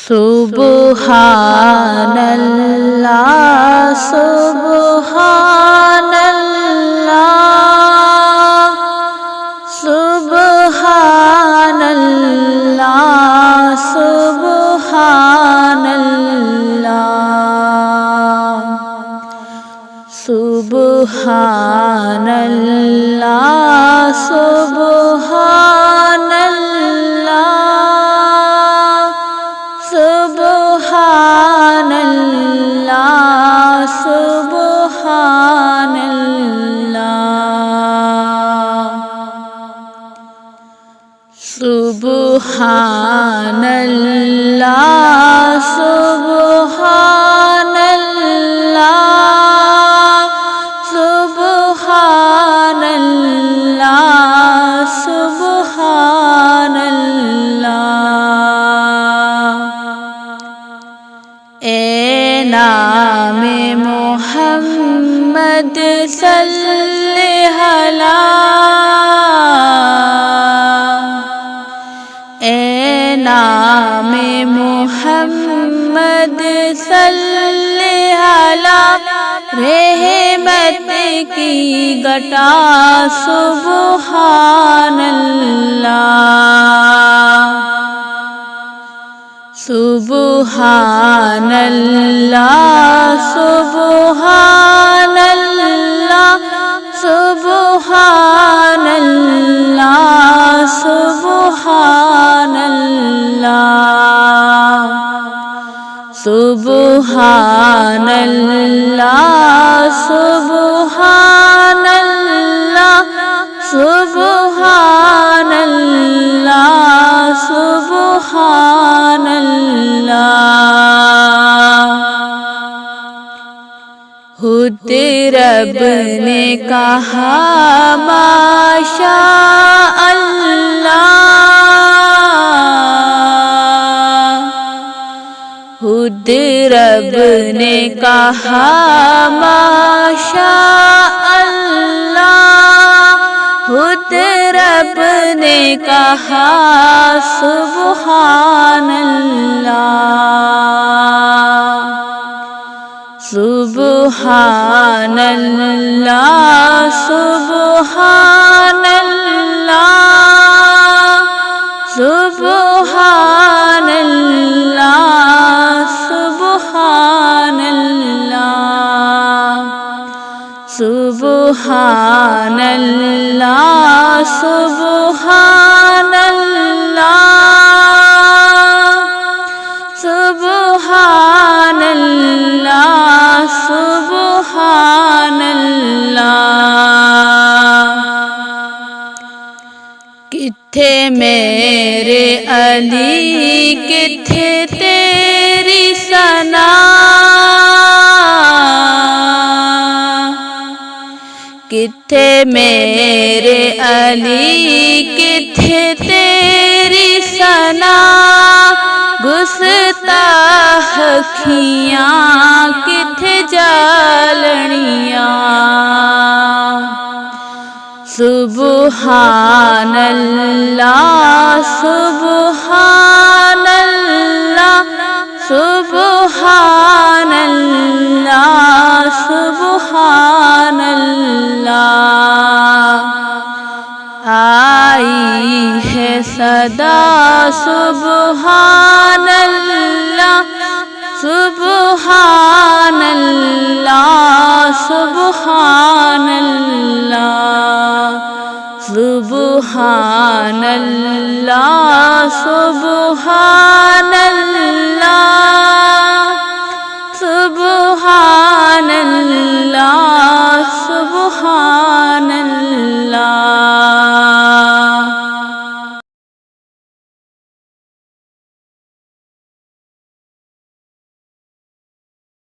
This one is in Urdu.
سبحان اللہ سبحان اللہ سبحان اللہ سبحان اللہ سبحان اللہ سبحان اللہ سبحان اللہ سبحان اللہ سبحان اللہ سبحان اللہ سبحان اللہ سبحان اللہ اے نام محمد صلی علیہ اے نام محمد صلی علیہ رحمت کی گٹا سبحان اللہ سبحان اللہ سبحان اللہ سبحان اللہ سبحان اللہ سبحان اللہ سبحان اللہ سبحان اللہ سبحان اللہ خود رب نے کہا ماشاء اللہ خود رب نے کہا ماشاء اللہ خود رب نے کہا سبحان اللہ سبحان اللہ سبحان اللہ سبحان اللہ سبحان اللہ سبحان اللہ سبحان اللہ سبحان اللہ سبحان اللہ کتھے میرے علی کتھے تیری ثنا کتھے میرے علی کتھے تیری ثنا گستاخ کھیاں کتھے جالنیاں سبحان اللہ سبحان اللہ سبحان اللہ سبحان اللہ آئی ہے صدا سبحان اللہ سبحان اللہ سبحان اللہ سبحان اللہ سبحان